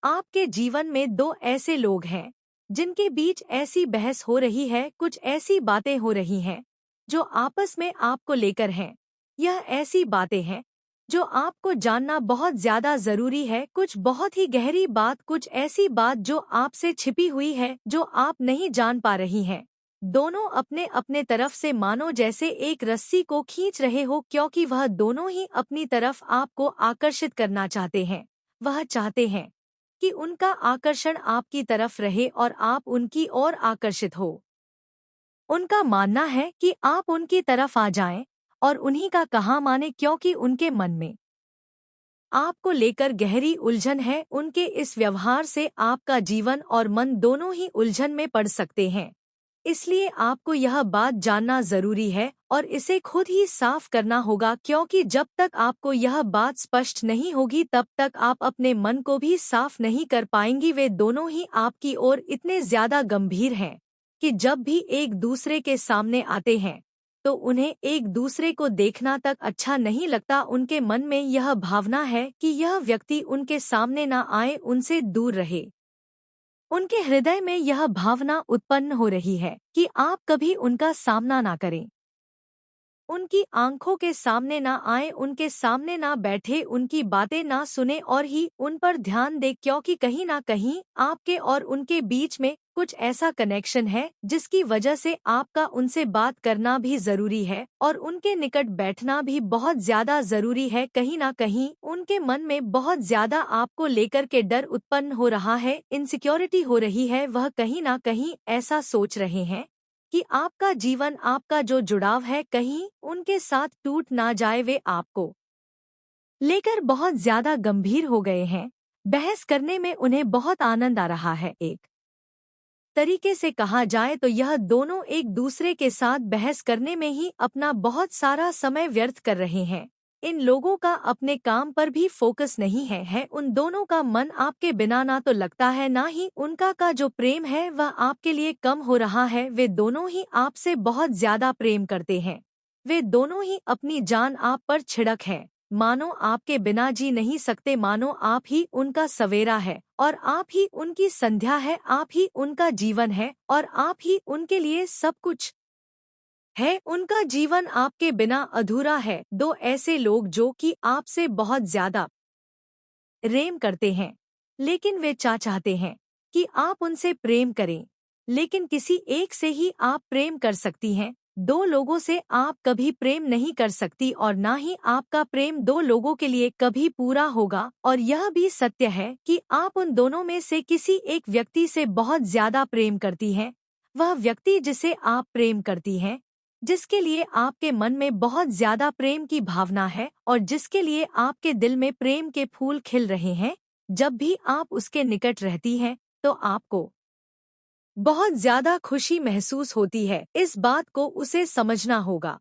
आपके जीवन में दो ऐसे लोग हैं जिनके बीच ऐसी बहस हो रही है, कुछ ऐसी बातें हो रही हैं जो आपस में आपको लेकर हैं। यह ऐसी बातें हैं जो आपको जानना बहुत ज्यादा जरूरी है, कुछ बहुत ही गहरी बात, कुछ ऐसी बात जो आपसे छिपी हुई है जो आप नहीं जान पा रही हैं। दोनों अपने अपने तरफ से मानो जैसे एक रस्सी को खींच रहे हो, क्योंकि वह दोनों ही अपनी तरफ आपको आकर्षित करना चाहते हैं। वह चाहते हैं कि उनका आकर्षण आपकी तरफ रहे और आप उनकी ओर आकर्षित हो। उनका मानना है कि आप उनकी तरफ आ जाएं और उन्हीं का कहा माने, क्योंकि उनके मन में आपको लेकर गहरी उलझन है। उनके इस व्यवहार से आपका जीवन और मन दोनों ही उलझन में पड़ सकते हैं। इसलिए आपको यह बात जानना जरूरी है और इसे खुद ही साफ करना होगा, क्योंकि जब तक आपको यह बात स्पष्ट नहीं होगी तब तक आप अपने मन को भी साफ नहीं कर पाएंगी। वे दोनों ही आपकी ओर इतने ज्यादा गंभीर हैं कि जब भी एक दूसरे के सामने आते हैं तो उन्हें एक दूसरे को देखना तक अच्छा नहीं लगता। उनके मन में यह भावना है कि यह व्यक्ति उनके सामने ना आए, उनसे दूर रहे। उनके हृदय में यह भावना उत्पन्न हो रही है कि आप कभी उनका सामना ना करें, उनकी आंखों के सामने ना आए, उनके सामने ना बैठे, उनकी बातें ना सुने और ही उन पर ध्यान दे, क्योंकि कहीं ना कहीं आपके और उनके बीच में कुछ ऐसा कनेक्शन है जिसकी वजह से आपका उनसे बात करना भी जरूरी है और उनके निकट बैठना भी बहुत ज्यादा जरूरी है। कहीं ना कहीं उनके मन में बहुत ज्यादा आपको लेकर के डर उत्पन्न हो रहा है, इनसिक्योरिटी हो रही है। वह कहीं ना कहीं ऐसा सोच रहे हैं कि आपका जीवन, आपका जो जुड़ाव है, कहीं उनके साथ टूट ना जाए। वे आपको लेकर बहुत ज्यादा गंभीर हो गए हैं। बहस करने में उन्हें बहुत आनंद आ रहा है। एक तरीके से कहा जाए तो यह दोनों एक दूसरे के साथ बहस करने में ही अपना बहुत सारा समय व्यर्थ कर रहे हैं। इन लोगों का अपने काम पर भी फोकस नहीं है। उन दोनों का मन आपके बिना ना तो लगता है, ना ही उनका का जो प्रेम है वह आपके लिए कम हो रहा है। वे दोनों ही आपसे बहुत ज्यादा प्रेम करते हैं। वे दोनों ही अपनी जान आप पर छिड़क है, मानो आपके बिना जी नहीं सकते, मानो आप ही उनका सवेरा है और आप ही उनकी संध्या है, आप ही उनका जीवन है और आप ही उनके लिए सब कुछ है। उनका जीवन आपके बिना अधूरा है। दो ऐसे लोग जो कि आपसे बहुत ज्यादा प्रेम करते हैं, लेकिन वे चाहते हैं कि आप उनसे प्रेम करें, लेकिन किसी एक से ही आप प्रेम कर सकती हैं। दो लोगों से आप कभी प्रेम नहीं कर सकती और ना ही आपका प्रेम दो लोगों के लिए कभी पूरा होगा। और यह भी सत्य है कि आप उन दोनों में से किसी एक व्यक्ति से बहुत ज्यादा प्रेम करती हैं। वह व्यक्ति जिसे आप प्रेम करती हैं, जिसके लिए आपके मन में बहुत ज्यादा प्रेम की भावना है और जिसके लिए आपके दिल में प्रेम के फूल खिल रहे हैं, जब भी आप उसके निकट रहती हैं तो आपको बहुत ज्यादा खुशी महसूस होती है। इस बात को उसे समझना होगा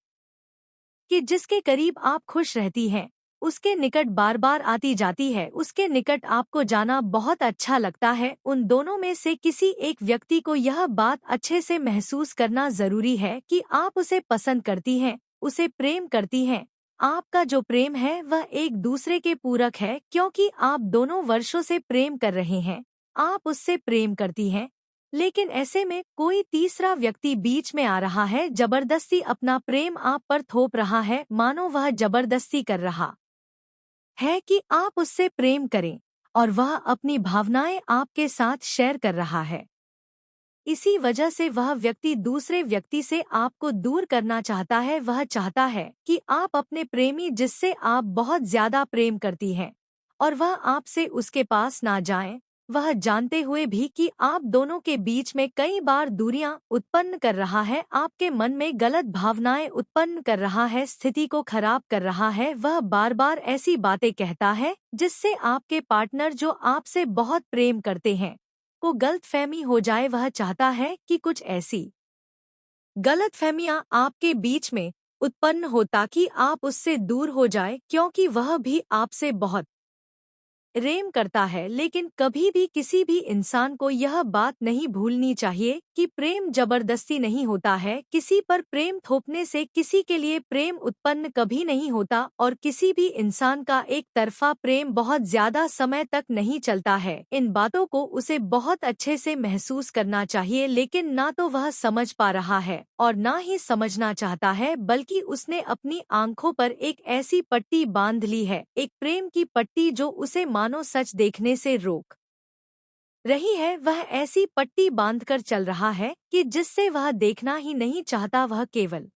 कि जिसके करीब आप खुश रहती हैं, उसके निकट बार बार आती जाती है, उसके निकट आपको जाना बहुत अच्छा लगता है। उन दोनों में से किसी एक व्यक्ति को यह बात अच्छे से महसूस करना जरूरी है कि आप उसे पसंद करती हैं, उसे प्रेम करती हैं। आपका जो प्रेम है वह एक दूसरे के पूरक है, क्योंकि आप दोनों वर्षों से प्रेम कर रहे हैं, आप उससे प्रेम करती हैं। लेकिन ऐसे में कोई तीसरा व्यक्ति बीच में आ रहा है, जबरदस्ती अपना प्रेम आप पर थोप रहा है, मानो वह जबरदस्ती कर रहा है कि आप उससे प्रेम करें और वह अपनी भावनाएं आपके साथ शेयर कर रहा है। इसी वजह से वह व्यक्ति दूसरे व्यक्ति से आपको दूर करना चाहता है। वह चाहता है कि आप अपने प्रेमी, जिससे आप बहुत ज्यादा प्रेम करती हैं, और वह आपसे उसके पास ना जाएं, वह जानते हुए भी कि आप दोनों के बीच में कई बार दूरियां उत्पन्न कर रहा है, आपके मन में गलत भावनाएं उत्पन्न कर रहा है, स्थिति को खराब कर रहा है। वह बार बार ऐसी बातें कहता है जिससे आपके पार्टनर, जो आपसे बहुत प्रेम करते हैं, को गलतफहमी हो जाए। वह चाहता है कि कुछ ऐसी गलतफहमियां आपके बीच में उत्पन्न हो ताकि आप उससे दूर हो जाए, क्योंकि वह भी आपसे बहुत प्रेम करता है। लेकिन कभी भी किसी भी इंसान को यह बात नहीं भूलनी चाहिए कि प्रेम जबरदस्ती नहीं होता है, किसी पर प्रेम थोपने से किसी के लिए प्रेम उत्पन्न कभी नहीं होता और किसी भी इंसान का एक तरफा प्रेम बहुत ज्यादा समय तक नहीं चलता है। इन बातों को उसे बहुत अच्छे से महसूस करना चाहिए, लेकिन ना तो वह समझ पा रहा है और ना ही समझना चाहता है, बल्कि उसने अपनी आंखों पर एक ऐसी पट्टी बांध ली है, एक प्रेम की पट्टी जो उसे मानो सच देखने से रोक रही है। वह ऐसी पट्टी बांधकर चल रहा है कि जिससे वह देखना ही नहीं चाहता, वह केवल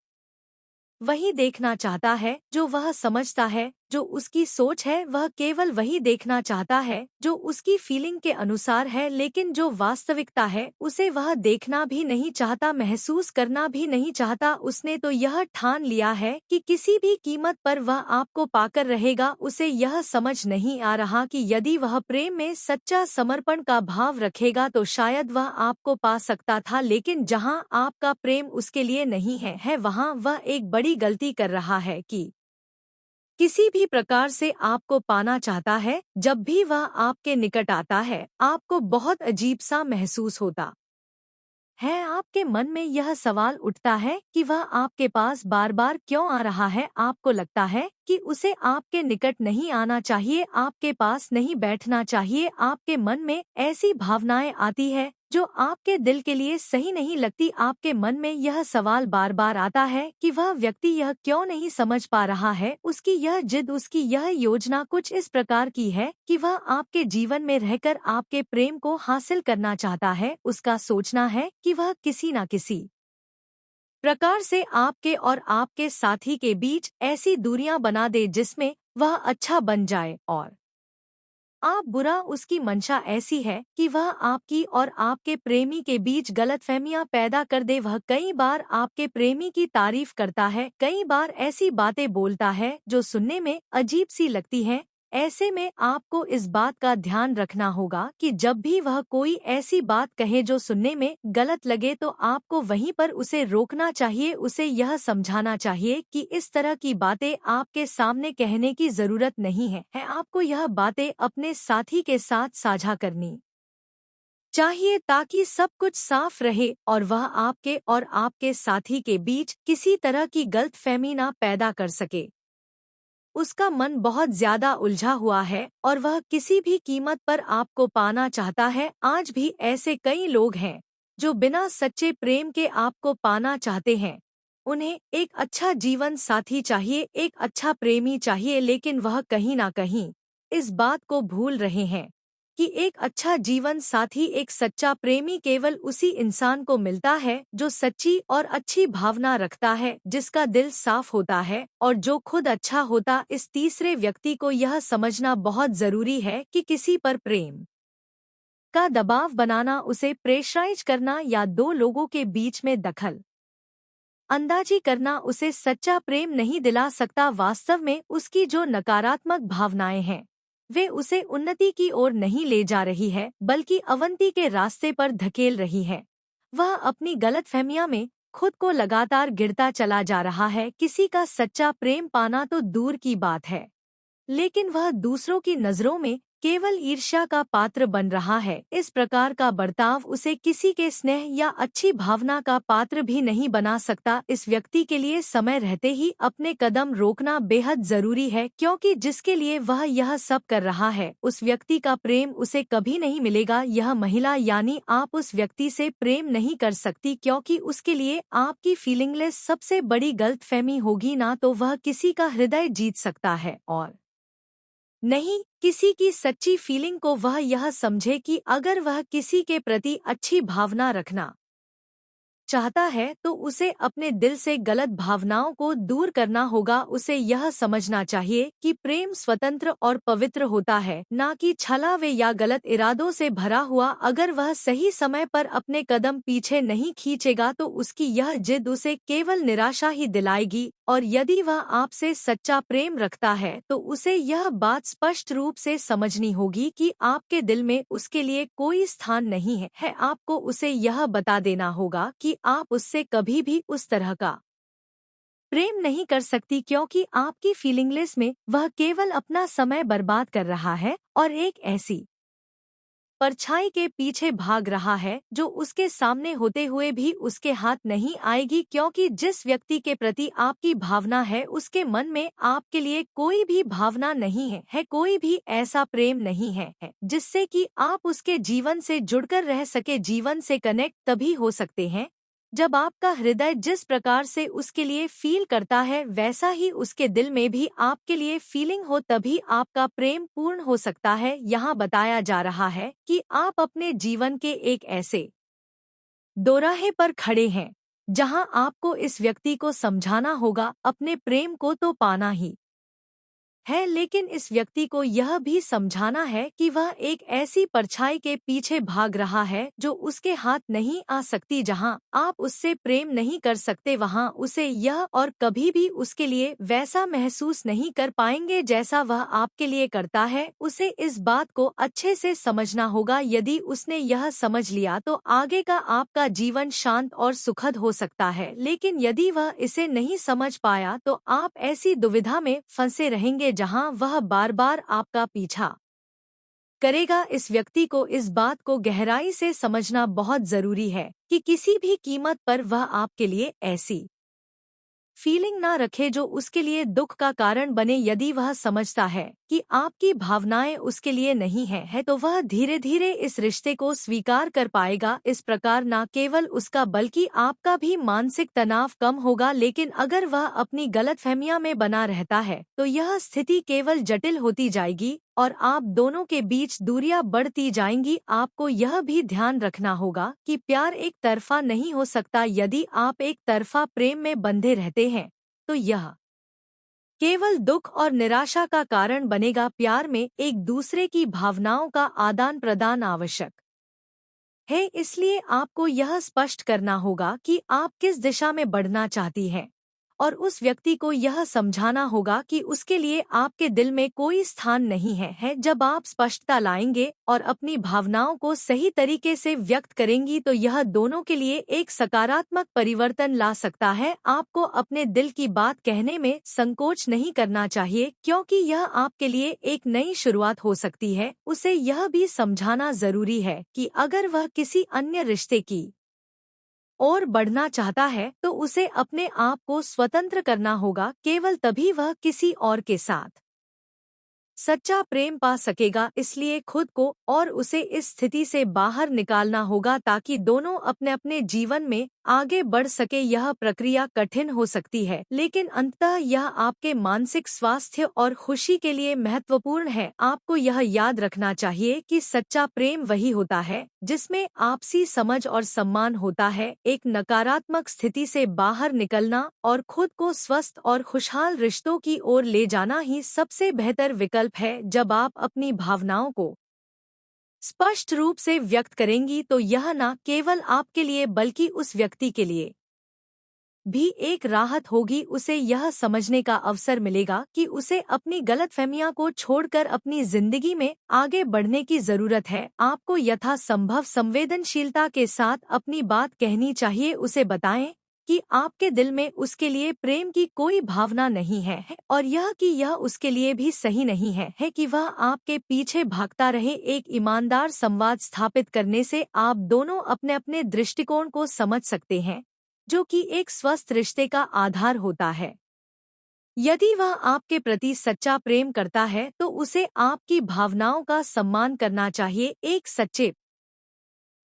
वही देखना चाहता है जो वह समझता है, जो उसकी सोच है। वह केवल वही देखना चाहता है जो उसकी फीलिंग के अनुसार है, लेकिन जो वास्तविकता है उसे वह देखना भी नहीं चाहता, महसूस करना भी नहीं चाहता। उसने तो यह ठान लिया है कि किसी भी कीमत पर वह आपको पाकर रहेगा। उसे यह समझ नहीं आ रहा कि यदि वह प्रेम में सच्चा समर्पण का भाव रखेगा तो शायद वह आपको पा सकता था, लेकिन जहां आपका प्रेम उसके लिए नहीं है वहां वह एक बड़ी गलती कर रहा है कि किसी भी प्रकार से आपको पाना चाहता है। जब भी वह आपके निकट आता है, आपको बहुत अजीब सा महसूस होता है। आपके मन में यह सवाल उठता है कि वह आपके पास बार बार क्यों आ रहा है। आपको लगता है कि उसे आपके निकट नहीं आना चाहिए, आपके पास नहीं बैठना चाहिए। आपके मन में ऐसी भावनाएं आती है जो आपके दिल के लिए सही नहीं लगती। आपके मन में यह सवाल बार बार आता है कि वह व्यक्ति यह क्यों नहीं समझ पा रहा है। उसकी यह जिद, उसकी यह योजना कुछ इस प्रकार की है कि वह आपके जीवन में रहकर आपके प्रेम को हासिल करना चाहता है। उसका सोचना है कि वह किसी न किसी प्रकार से आपके और आपके साथी के बीच ऐसी दूरियां बना दे जिसमें वह अच्छा बन जाए और आप बुरा। उसकी मंशा ऐसी है कि वह आपकी और आपके प्रेमी के बीच गलतफहमियां पैदा कर दे। वह कई बार आपके प्रेमी की तारीफ करता है, कई बार ऐसी बातें बोलता है जो सुनने में अजीब सी लगती हैं। ऐसे में आपको इस बात का ध्यान रखना होगा कि जब भी वह कोई ऐसी बात कहे जो सुनने में गलत लगे तो आपको वहीं पर उसे रोकना चाहिए। उसे यह समझाना चाहिए कि इस तरह की बातें आपके सामने कहने की जरूरत नहीं है आपको यह बातें अपने साथी के साथ साझा करनी चाहिए ताकि सब कुछ साफ रहे और वह आपके और आपके साथी के बीच किसी तरह की गलतफहमी ना पैदा कर सके। उसका मन बहुत ज्यादा उलझा हुआ है और वह किसी भी कीमत पर आपको पाना चाहता है। आज भी ऐसे कई लोग हैं जो बिना सच्चे प्रेम के आपको पाना चाहते हैं। उन्हें एक अच्छा जीवन साथी चाहिए, एक अच्छा प्रेमी चाहिए, लेकिन वह कहीं ना कहीं इस बात को भूल रहे हैं कि एक अच्छा जीवन साथी, एक सच्चा प्रेमी केवल उसी इंसान को मिलता है जो सच्ची और अच्छी भावना रखता है, जिसका दिल साफ होता है और जो खुद अच्छा होता। इस तीसरे व्यक्ति को यह समझना बहुत जरूरी है कि किसी पर प्रेम का दबाव बनाना, उसे प्रेशराइज करना या दो लोगों के बीच में दखल अंदाजी करना उसे सच्चा प्रेम नहीं दिला सकता। वास्तव में उसकी जो नकारात्मक भावनाएं हैं वे उसे उन्नति की ओर नहीं ले जा रही है, बल्कि अवनति के रास्ते पर धकेल रही है। वह अपनी गलतफहमियां में खुद को लगातार गिरता चला जा रहा है। किसी का सच्चा प्रेम पाना तो दूर की बात है, लेकिन वह दूसरों की नजरों में केवल ईर्ष्या का पात्र बन रहा है। इस प्रकार का बर्ताव उसे किसी के स्नेह या अच्छी भावना का पात्र भी नहीं बना सकता। इस व्यक्ति के लिए समय रहते ही अपने कदम रोकना बेहद जरूरी है, क्योंकि जिसके लिए वह यह सब कर रहा है उस व्यक्ति का प्रेम उसे कभी नहीं मिलेगा। यह महिला यानी आप उस व्यक्ति से प्रेम नहीं कर सकती, क्योंकि उसके लिए आपकी फीलिंगलेस सबसे बड़ी गलतफहमी होगी। ना तो वह किसी का हृदय जीत सकता है और नहीं किसी की सच्ची फीलिंग को। वह यह समझे कि अगर वह किसी के प्रति अच्छी भावना रखना चाहता है तो उसे अपने दिल से गलत भावनाओं को दूर करना होगा। उसे यह समझना चाहिए कि प्रेम स्वतंत्र और पवित्र होता है, ना कि छलावे या गलत इरादों से भरा हुआ। अगर वह सही समय पर अपने कदम पीछे नहीं खींचेगा तो उसकी यह जिद उसे केवल निराशा ही दिलाएगी। और यदि वह आपसे सच्चा प्रेम रखता है तो उसे यह बात स्पष्ट रूप से समझनी होगी कि आपके दिल में उसके लिए कोई स्थान नहीं है। आपको उसे यह बता देना होगा कि आप उससे कभी भी उस तरह का प्रेम नहीं कर सकती, क्योंकि आपकी फीलिंगलेस में वह केवल अपना समय बर्बाद कर रहा है और एक ऐसी परछाई के पीछे भाग रहा है जो उसके सामने होते हुए भी उसके हाथ नहीं आएगी, क्योंकि जिस व्यक्ति के प्रति आपकी भावना है उसके मन में आपके लिए कोई भी भावना नहीं है, कोई भी ऐसा प्रेम नहीं है जिससे कि आप उसके जीवन से जुड़कर रह सके। जीवन से कनेक्ट तभी हो सकते हैं जब आपका हृदय जिस प्रकार से उसके लिए फील करता है वैसा ही उसके दिल में भी आपके लिए फीलिंग हो, तभी आपका प्रेम पूर्ण हो सकता है। यहाँ बताया जा रहा है कि आप अपने जीवन के एक ऐसे दोराहे पर खड़े हैं जहां आपको इस व्यक्ति को समझाना होगा अपने प्रेम को तो पाना ही है, लेकिन इस व्यक्ति को यह भी समझाना है कि वह एक ऐसी परछाई के पीछे भाग रहा है जो उसके हाथ नहीं आ सकती। जहां आप उससे प्रेम नहीं कर सकते वहां उसे यह और कभी भी उसके लिए वैसा महसूस नहीं कर पाएंगे जैसा वह आपके लिए करता है। उसे इस बात को अच्छे से समझना होगा। यदि उसने यह समझ लिया तो आगे का आपका जीवन शांत और सुखद हो सकता है, लेकिन यदि वह इसे नहीं समझ पाया तो आप ऐसी दुविधा में फंसे रहेंगे जहां वह बार बार आपका पीछा करेगा। इस व्यक्ति को इस बात को गहराई से समझना बहुत जरूरी है कि किसी भी कीमत पर वह आपके लिए ऐसी फीलिंग ना रखे जो उसके लिए दुख का कारण बने। यदि वह समझता है कि आपकी भावनाएं उसके लिए नहीं है तो वह धीरे धीरे इस रिश्ते को स्वीकार कर पाएगा। इस प्रकार न केवल उसका बल्कि आपका भी मानसिक तनाव कम होगा। लेकिन अगर वह अपनी गलतफहमियां में बना रहता है तो यह स्थिति केवल जटिल होती जाएगी और आप दोनों के बीच दूरियां बढ़ती जाएंगी। आपको यह भी ध्यान रखना होगा कि प्यार एक तरफा नहीं हो सकता। यदि आप एक तरफा प्रेम में बंधे रहते हैं तो यह केवल दुख और निराशा का कारण बनेगा। प्यार में एक दूसरे की भावनाओं का आदान प्रदान आवश्यक है, इसलिए आपको यह स्पष्ट करना होगा कि आप किस दिशा में बढ़ना चाहती हैं और उस व्यक्ति को यह समझाना होगा कि उसके लिए आपके दिल में कोई स्थान नहीं है। जब आप स्पष्टता लाएंगे और अपनी भावनाओं को सही तरीके से व्यक्त करेंगी तो यह दोनों के लिए एक सकारात्मक परिवर्तन ला सकता है। आपको अपने दिल की बात कहने में संकोच नहीं करना चाहिए, क्योंकि यह आपके लिए एक नई शुरुआत हो सकती है। उसे यह भी समझाना जरूरी है कि अगर वह किसी अन्य रिश्ते की और बढ़ना चाहता है तो उसे अपने आप को स्वतंत्र करना होगा। केवल तभी वह किसी और के साथ सच्चा प्रेम पा सकेगा। इसलिए खुद को और उसे इस स्थिति से बाहर निकालना होगा ताकि दोनों अपने अपने जीवन में आगे बढ़ सके। यह प्रक्रिया कठिन हो सकती है, लेकिन अंततः यह आपके मानसिक स्वास्थ्य और खुशी के लिए महत्वपूर्ण है। आपको यह याद रखना चाहिए कि सच्चा प्रेम वही होता है जिसमें आपसी समझ और सम्मान होता है। एक नकारात्मक स्थिति से बाहर निकलना और खुद को स्वस्थ और खुशहाल रिश्तों की ओर ले जाना ही सबसे बेहतर विकल्प है। जब आप अपनी भावनाओं को स्पष्ट रूप से व्यक्त करेंगी तो यह न केवल आपके लिए बल्कि उस व्यक्ति के लिए भी एक राहत होगी। उसे यह समझने का अवसर मिलेगा कि उसे अपनी गलतफहमियां को छोड़कर अपनी जिंदगी में आगे बढ़ने की जरूरत है। आपको यथासंभव संवेदनशीलता के साथ अपनी बात कहनी चाहिए। उसे बताएं कि आपके दिल में उसके लिए प्रेम की कोई भावना नहीं है और यह कि यह उसके लिए भी सही नहीं है कि वह आपके पीछे भागता रहे। एक ईमानदार संवाद स्थापित करने से आप दोनों अपने अपने दृष्टिकोण को समझ सकते हैं, जो कि एक स्वस्थ रिश्ते का आधार होता है। यदि वह आपके प्रति सच्चा प्रेम करता है तो उसे आपकी भावनाओं का सम्मान करना चाहिए। एक सच्चे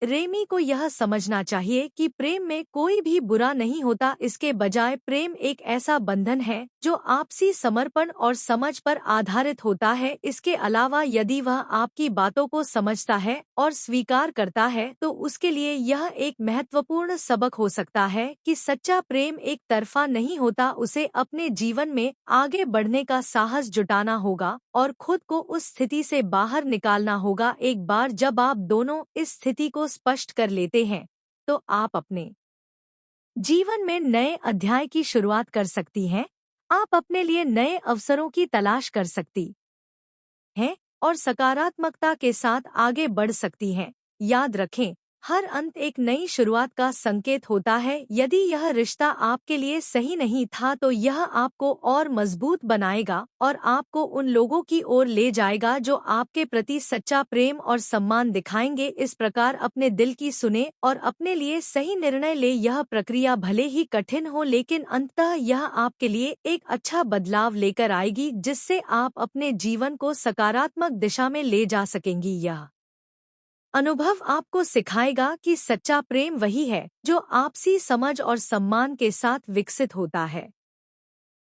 प्रेमी को यह समझना चाहिए कि प्रेम में कोई भी बुरा नहीं होता। इसके बजाय प्रेम एक ऐसा बंधन है जो आपसी समर्पण और समझ पर आधारित होता है। इसके अलावा यदि वह आपकी बातों को समझता है और स्वीकार करता है तो उसके लिए यह एक महत्वपूर्ण सबक हो सकता है कि सच्चा प्रेम एक तरफा नहीं होता। उसे अपने जीवन में आगे बढ़ने का साहस जुटाना होगा और खुद को उस स्थिति से बाहर निकालना होगा। एक बार जब आप दोनों इस स्थिति को स्पष्ट कर लेते हैं तो आप अपने जीवन में नए अध्याय की शुरुआत कर सकती हैं। आप अपने लिए नए अवसरों की तलाश कर सकती हैं और सकारात्मकता के साथ आगे बढ़ सकती हैं। याद रखें, हर अंत एक नई शुरुआत का संकेत होता है। यदि यह रिश्ता आपके लिए सही नहीं था तो यह आपको और मजबूत बनाएगा और आपको उन लोगों की ओर ले जाएगा जो आपके प्रति सच्चा प्रेम और सम्मान दिखाएंगे। इस प्रकार अपने दिल की सुने और अपने लिए सही निर्णय ले। यह प्रक्रिया भले ही कठिन हो लेकिन अंततः यह आपके लिए एक अच्छा बदलाव लेकर आएगी जिससे आप अपने जीवन को सकारात्मक दिशा में ले जा सकेंगी। यह अनुभव आपको सिखाएगा कि सच्चा प्रेम वही है जो आपसी समझ और सम्मान के साथ विकसित होता है।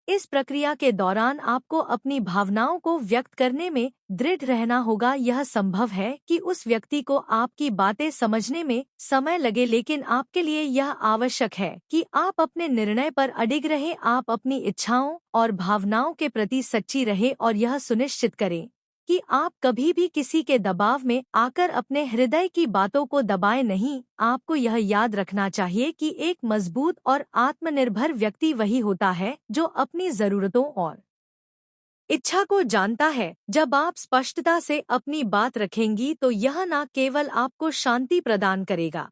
इस प्रक्रिया के दौरान आपको अपनी भावनाओं को व्यक्त करने में दृढ़ रहना होगा। यह संभव है कि उस व्यक्ति को आपकी बातें समझने में समय लगे लेकिन आपके लिए यह आवश्यक है कि आप अपने निर्णय पर अडिग रहें। आप अपनी इच्छाओं और भावनाओं के प्रति सच्ची रहें और यह सुनिश्चित करें कि आप कभी भी किसी के दबाव में आकर अपने हृदय की बातों को दबाए नहीं। आपको यह याद रखना चाहिए कि एक मजबूत और आत्मनिर्भर व्यक्ति वही होता है जो अपनी जरूरतों और इच्छा को जानता है। जब आप स्पष्टता से अपनी बात रखेंगी तो यह न केवल आपको शांति प्रदान करेगा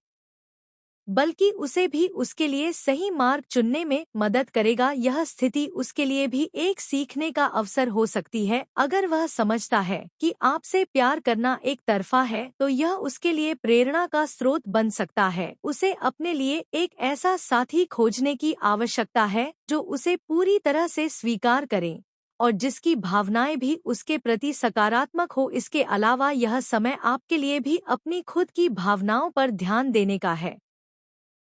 बल्कि उसे भी उसके लिए सही मार्ग चुनने में मदद करेगा। यह स्थिति उसके लिए भी एक सीखने का अवसर हो सकती है। अगर वह समझता है कि आपसे प्यार करना एक तरफा है तो यह उसके लिए प्रेरणा का स्रोत बन सकता है। उसे अपने लिए एक ऐसा साथी खोजने की आवश्यकता है जो उसे पूरी तरह से स्वीकार करे और जिसकी भावनाएं भी उसके प्रति सकारात्मक हो। इसके अलावा यह समय आपके लिए भी अपनी खुद की भावनाओं पर ध्यान देने का है।